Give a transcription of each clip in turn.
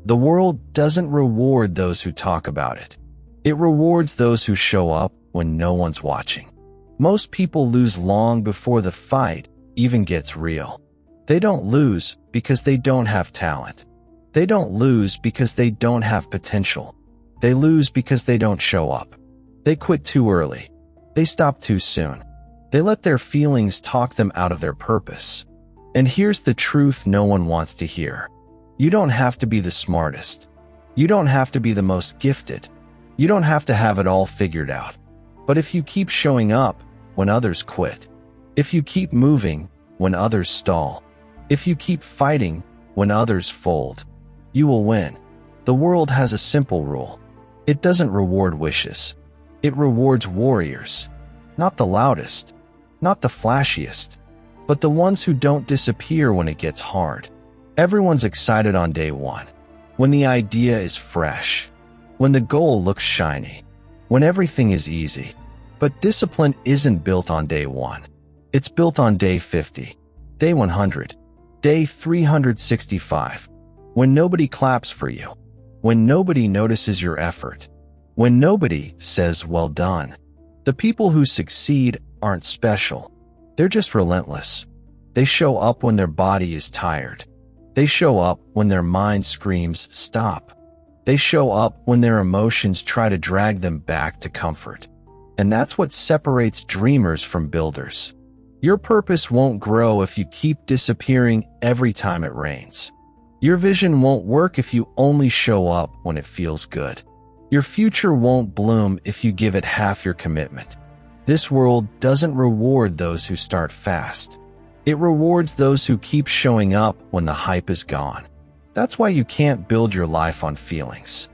The world doesn't reward those who talk about it. It rewards those who show up when no one's watching. Most people lose long before the fight even gets real. They don't lose because they don't have talent. They don't lose because they don't have potential. They lose because they don't show up. They quit too early. They stop too soon. They let their feelings talk them out of their purpose. And here's the truth no one wants to hear. You don't have to be the smartest. You don't have to be the most gifted. You don't have to have it all figured out. But if you keep showing up when others quit, if you keep moving when others stall, if you keep fighting when others fold, you will win. The world has a simple rule. It doesn't reward wishes. It rewards warriors. Not the loudest, not the flashiest, but the ones who don't disappear when it gets hard. Everyone's excited on day one, when the idea is fresh, when the goal looks shiny, when everything is easy. But discipline isn't built on day one. It's built on day 50, day 100, day 365, when nobody claps for you, when nobody notices your effort, when nobody says, well done. The people who succeed aren't special. They're just relentless. They show up when their body is tired. They show up when their mind screams, stop. They show up when their emotions try to drag them back to comfort. And that's what separates dreamers from builders. Your purpose won't grow if you keep disappearing every time it rains. Your vision won't work if you only show up when it feels good. Your future won't bloom if you give it half your commitment. This world doesn't reward those who start fast. It rewards those who keep showing up when the hype is gone. That's why you can't build your life on feelings.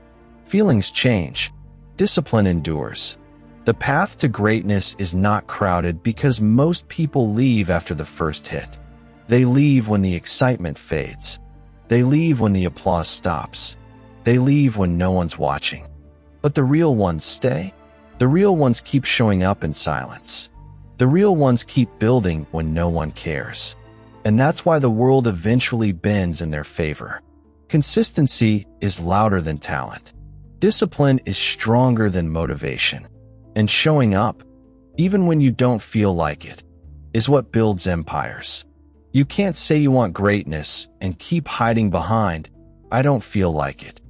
Feelings change. Discipline endures. The path to greatness is not crowded because most people leave after the first hit. They leave when the excitement fades. They leave when the applause stops. They leave when no one's watching. But the real ones stay. The real ones keep showing up in silence. The real ones keep building when no one cares. And that's why the world eventually bends in their favor. Consistency is louder than talent. Discipline is stronger than motivation. And showing up, even when you don't feel like it, is what builds empires. You can't say you want greatness and keep hiding behind, I don't feel like it.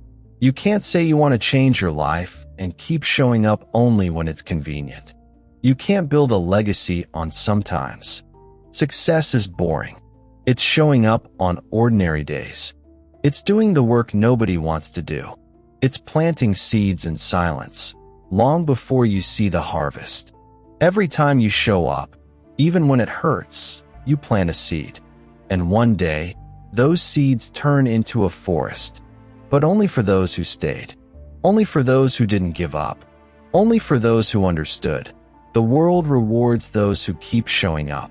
You can't say you want to change your life and keep showing up only when it's convenient. You can't build a legacy on sometimes. Success is boring. It's showing up on ordinary days. It's doing the work nobody wants to do. It's planting seeds in silence, long before you see the harvest. Every time you show up, even when it hurts, you plant a seed. And one day, those seeds turn into a forest. But only for those who stayed. Only for those who didn't give up. Only for those who understood. The world rewards those who keep showing up.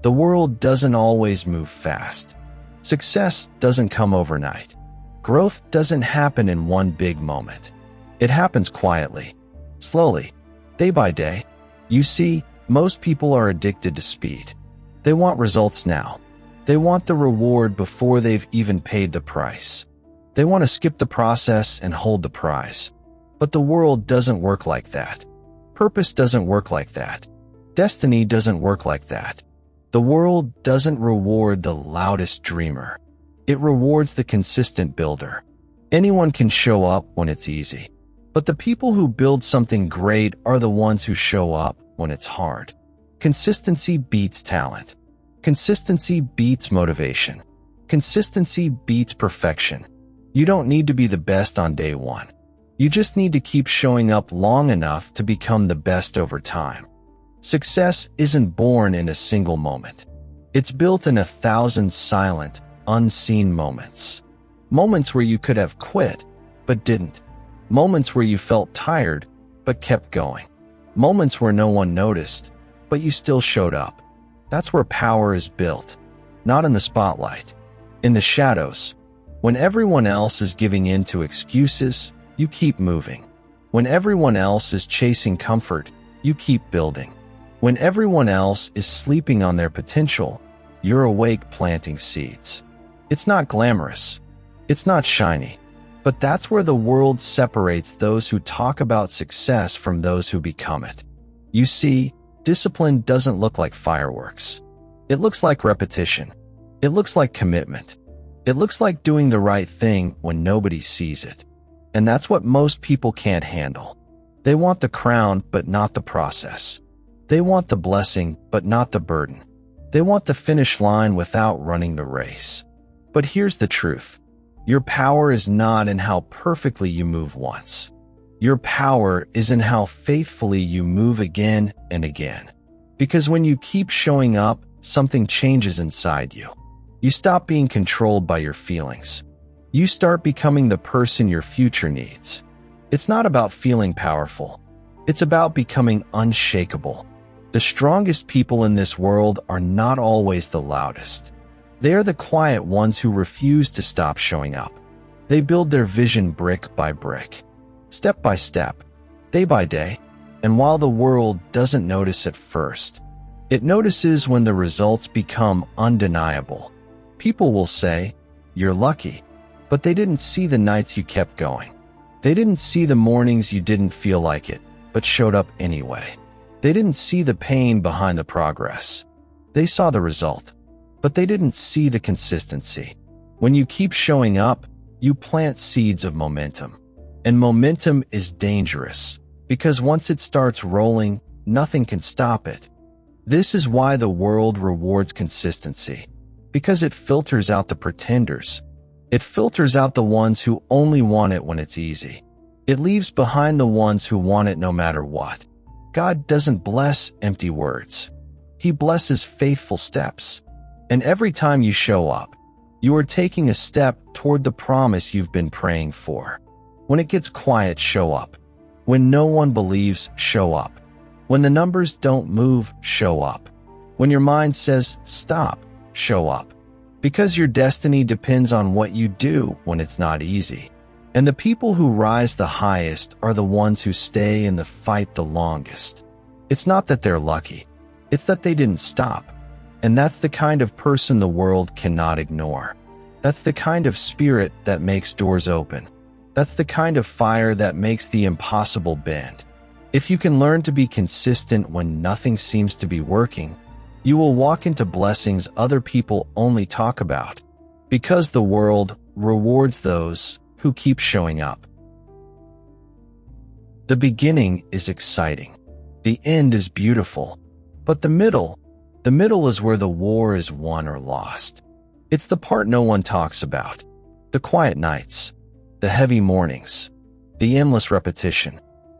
The world doesn't always move fast. Success doesn't come overnight. Growth doesn't happen in one big moment. It happens quietly, slowly, day by day. You see, most people are addicted to speed. They want results now. They want the reward before they've even paid the price. They want to skip the process and hold the prize. But the world doesn't work like that. Purpose doesn't work like that. Destiny doesn't work like that. The world doesn't reward the loudest dreamer. It rewards the consistent builder. Anyone can show up when it's easy. But the people who build something great are the ones who show up when it's hard. Consistency beats talent. Consistency beats motivation. Consistency beats perfection. You don't need to be the best on day one. You just need to keep showing up long enough to become the best over time. Success isn't born in a single moment. It's built in 1,000 silent, unseen moments. Moments where you could have quit, but didn't. Moments where you felt tired, but kept going. Moments where no one noticed, but you still showed up. That's where power is built. Not in the spotlight. In the shadows. When everyone else is giving in to excuses, you keep moving. When everyone else is chasing comfort, you keep building. When everyone else is sleeping on their potential, you're awake planting seeds. It's not glamorous. It's not shiny. But that's where the world separates those who talk about success from those who become it. You see, discipline doesn't look like fireworks. It looks like repetition. It looks like commitment. It looks like doing the right thing when nobody sees it. And that's what most people can't handle. They want the crown, but not the process. They want the blessing, but not the burden. They want the finish line without running the race. But here's the truth. Your power is not in how perfectly you move once. Your power is in how faithfully you move again and again. Because when you keep showing up, something changes inside you. You stop being controlled by your feelings. You start becoming the person your future needs. It's not about feeling powerful. It's about becoming unshakable. The strongest people in this world are not always the loudest. They are the quiet ones who refuse to stop showing up. They build their vision brick by brick, step by step, day by day, and while the world doesn't notice at first, it notices when the results become undeniable. People will say, "You're lucky," but they didn't see the nights you kept going. They didn't see the mornings you didn't feel like it, but showed up anyway. They didn't see the pain behind the progress. They saw the result, but they didn't see the consistency. When you keep showing up, you plant seeds of momentum. And momentum is dangerous, because once it starts rolling, nothing can stop it. This is why the world rewards consistency, because it filters out the pretenders. It filters out the ones who only want it when it's easy. It leaves behind the ones who want it no matter what. God doesn't bless empty words. He blesses faithful steps. And every time you show up, you are taking a step toward the promise you've been praying for. When it gets quiet, show up. When no one believes, show up. When the numbers don't move, show up. When your mind says, stop, show up. Because your destiny depends on what you do when it's not easy. And the people who rise the highest are the ones who stay in the fight the longest. It's not that they're lucky. It's that they didn't stop. And that's the kind of person the world cannot ignore. That's the kind of spirit that makes doors open. That's the kind of fire that makes the impossible bend. If you can learn to be consistent when nothing seems to be working, you will walk into blessings other people only talk about. Because the world rewards those who keep showing up. The beginning is exciting. The end is beautiful. But the middle is where the war is won or lost. It's the part no one talks about. The quiet nights, the heavy mornings, the endless repetition,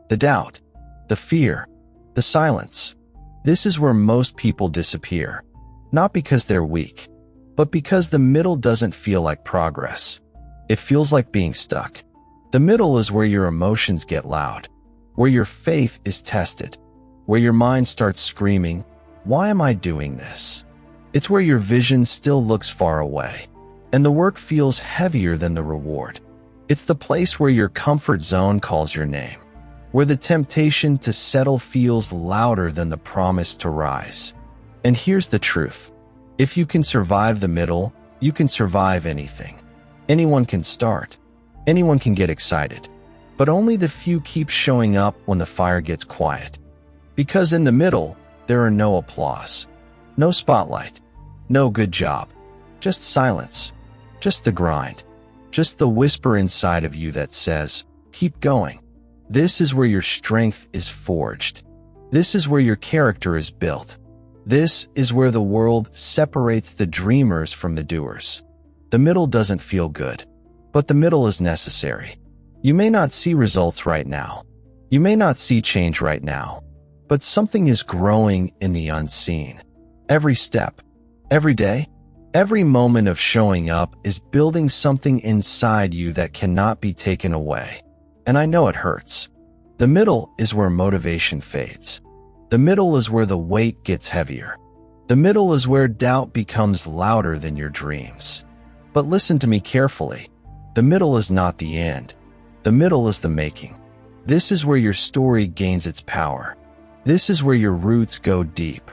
the doubt, the fear, the silence. This is where most people disappear. Not because they're weak, but because the middle doesn't feel like progress. It feels like being stuck. The middle is where your emotions get loud, where your faith is tested, where your mind starts screaming, "Why am I doing this?" It's where your vision still looks far away, and the work feels heavier than the reward. It's the place where your comfort zone calls your name, where the temptation to settle feels louder than the promise to rise. And here's the truth. If you can survive the middle, you can survive anything. Anyone can start. Anyone can get excited. But only the few keep showing up when the fire gets quiet. Because in the middle, there are no applause, no spotlight, no good job, just silence, just the grind, just the whisper inside of you that says, keep going. This is where your strength is forged. This is where your character is built. This is where the world separates the dreamers from the doers. The middle doesn't feel good, but the middle is necessary. You may not see results right now. You may not see change right now, but something is growing in the unseen. Every step, every day, every moment of showing up is building something inside you that cannot be taken away. And I know it hurts. The middle is where motivation fades. The middle is where the weight gets heavier. The middle is where doubt becomes louder than your dreams. But listen to me carefully. The middle is not the end. The middle is the making. This is where your story gains its power. This is where your roots go deep.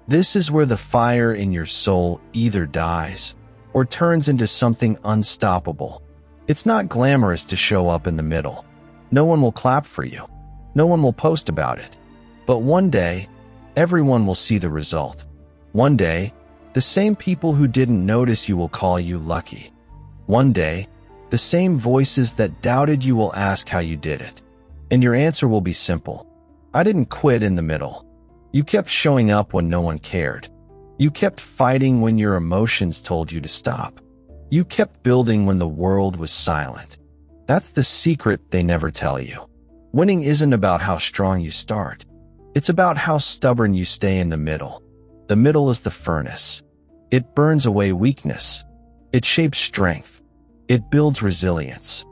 This is where the fire in your soul either dies or turns into something unstoppable. It's not glamorous to show up in the middle. No one will clap for you. No one will post about it. But one day, everyone will see the result. One day, the same people who didn't notice you will call you lucky. One day, the same voices that doubted you will ask how you did it. And your answer will be simple. I didn't quit in the middle. You kept showing up when no one cared. You kept fighting when your emotions told you to stop. You kept building when the world was silent. That's the secret they never tell you. Winning isn't about how strong you start. It's about how stubborn you stay in the middle. The middle is the furnace. It burns away weakness. It shapes strength. It builds resilience.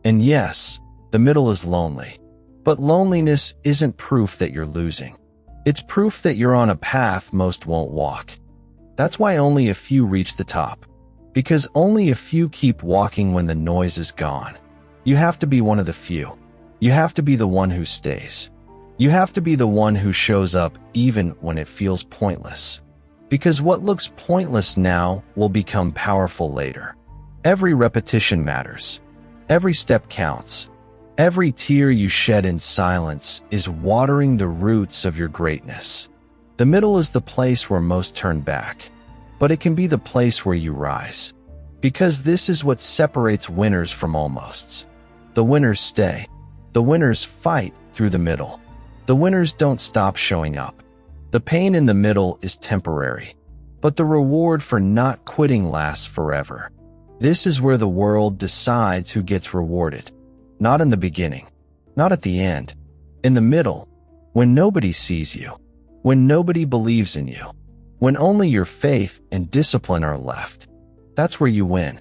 And yes, the middle is lonely. But loneliness isn't proof that you're losing. It's proof that you're on a path most won't walk. That's why only a few reach the top. Because only a few keep walking when the noise is gone. You have to be one of the few. You have to be the one who stays. You have to be the one who shows up even when it feels pointless. Because what looks pointless now will become powerful later. Every repetition matters. Every step counts. Every tear you shed in silence is watering the roots of your greatness. The middle is the place where most turn back, but it can be the place where you rise. Because this is what separates winners from almosts. The winners stay. The winners fight through the middle. The winners don't stop showing up. The pain in the middle is temporary, but the reward for not quitting lasts forever. This is where the world decides who gets rewarded. Not in the beginning, not at the end. In the middle, when nobody sees you, when nobody believes in you, when only your faith and discipline are left. That's where you win.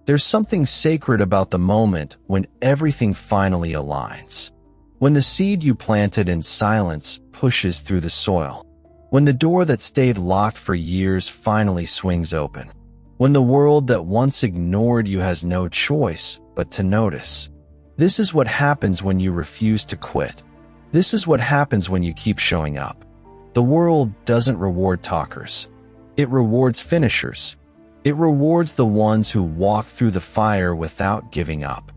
There's something sacred about the moment when everything finally aligns. When the seed you planted in silence pushes through the soil. When the door that stayed locked for years finally swings open. When the world that once ignored you has no choice but to notice. This is what happens when you refuse to quit. This is what happens when you keep showing up. The world doesn't reward talkers. It rewards finishers. It rewards the ones who walk through the fire without giving up.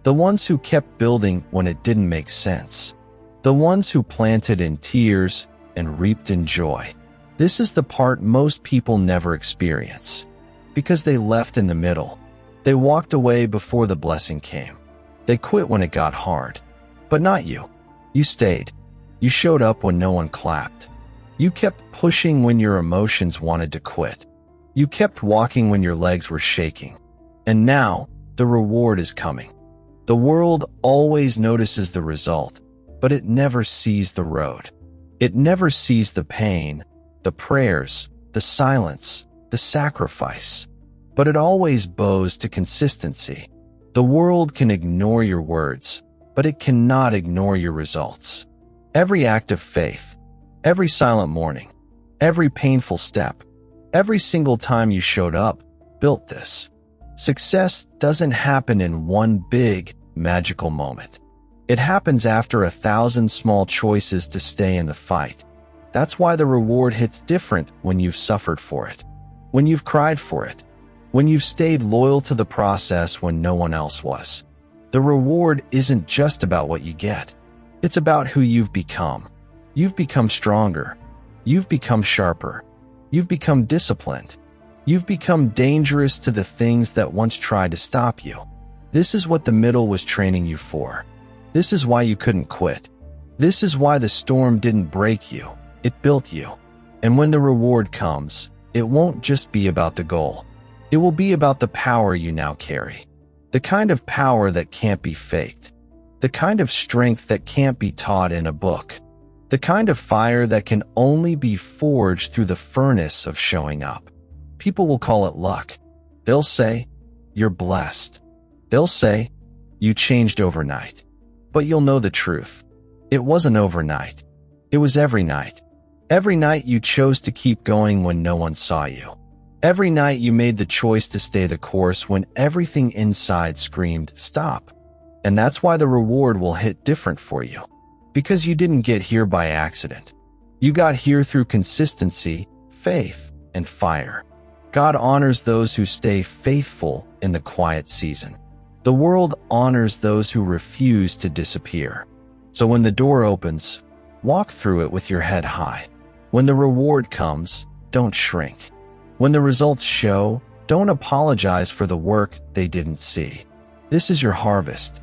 The ones who kept building when it didn't make sense. The ones who planted in tears and reaped in joy. This is the part most people never experience. Because they left in the middle. They walked away before the blessing came. They quit when it got hard. But not you. You stayed. You showed up when no one clapped. You kept pushing when your emotions wanted to quit. You kept walking when your legs were shaking. And now, the reward is coming. The world always notices the result, but it never sees the road. It never sees the pain, the prayers, the silence, the sacrifice. But it always bows to consistency. The world can ignore your words, but it cannot ignore your results. Every act of faith, every silent morning, every painful step, every single time you showed up, built this. Success doesn't happen in one big, magical moment. It happens after 1,000 small choices to stay in the fight. That's why the reward hits different when you've suffered for it, when you've cried for it, when you've stayed loyal to the process when no one else was. The reward isn't just about what you get. It's about who you've become. You've become stronger. You've become sharper. You've become disciplined. You've become dangerous to the things that once tried to stop you. This is what the middle was training you for. This is why you couldn't quit. This is why the storm didn't break you. It built you. And when the reward comes, it won't just be about the goal. It will be about the power you now carry. The kind of power that can't be faked. The kind of strength that can't be taught in a book. The kind of fire that can only be forged through the furnace of showing up. People will call it luck. They'll say, you're blessed. They'll say, you changed overnight. But you'll know the truth. It wasn't overnight. It was every night. Every night you chose to keep going when no one saw you. Every night you made the choice to stay the course when everything inside screamed, stop. And that's why the reward will hit different for you. Because you didn't get here by accident. You got here through consistency, faith, and fire. God honors those who stay faithful in the quiet season. The world honors those who refuse to disappear. So when the door opens, walk through it with your head high. When the reward comes, don't shrink. When the results show, don't apologize for the work they didn't see. This is your harvest.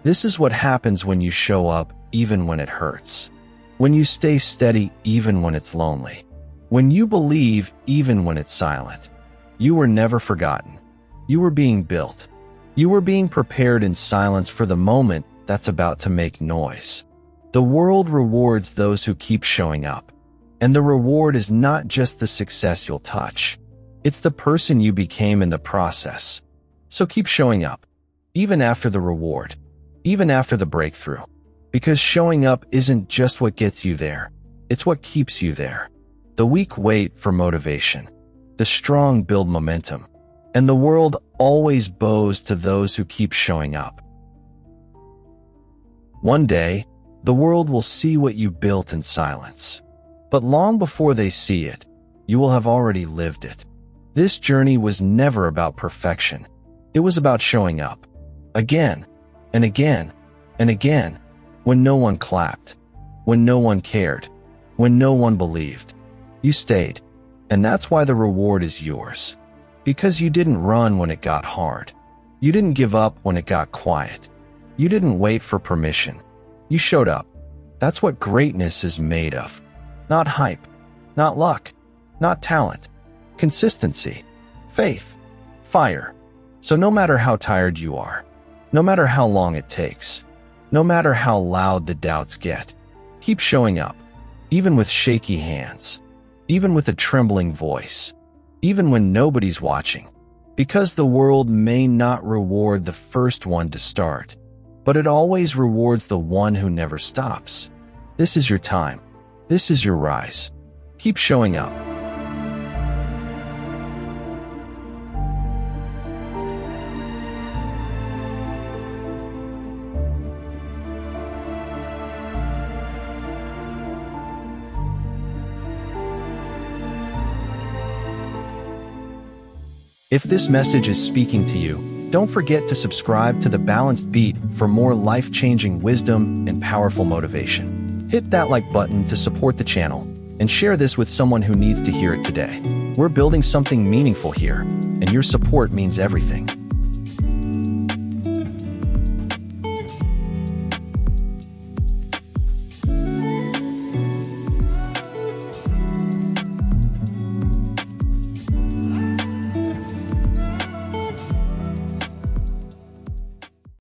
This is what happens when you show up even when it hurts. When you stay steady even when it's lonely. When you believe even when it's silent. You were never forgotten. You were being built. You were being prepared in silence for the moment that's about to make noise. The world rewards those who keep showing up. And the reward is not just the success you'll touch. It's the person you became in the process. So keep showing up, even after the reward, even after the breakthrough. Because showing up isn't just what gets you there, it's what keeps you there. The weak wait for motivation. The strong build momentum. And the world always bows to those who keep showing up. One day, the world will see what you built in silence. But long before they see it, you will have already lived it. This journey was never about perfection. It was about showing up. Again, and again, and again. When no one clapped. When no one cared. When no one believed. You stayed. And that's why the reward is yours. Because you didn't run when it got hard. You didn't give up when it got quiet. You didn't wait for permission. You showed up. That's what greatness is made of. Not hype. Not luck. Not talent. Consistency. Faith. Fire. So no matter how tired you are, no matter how long it takes, no matter how loud the doubts get, keep showing up, even with shaky hands, even with a trembling voice, even when nobody's watching, because the world may not reward the first one to start, but it always rewards the one who never stops. This is your time. This is your rise. Keep showing up. If this message is speaking to you, don't forget to subscribe to The Balanced Beat for more life-changing wisdom and powerful motivation. Hit that like button to support the channel and share this with someone who needs to hear it today. We're building something meaningful here, and your support means everything.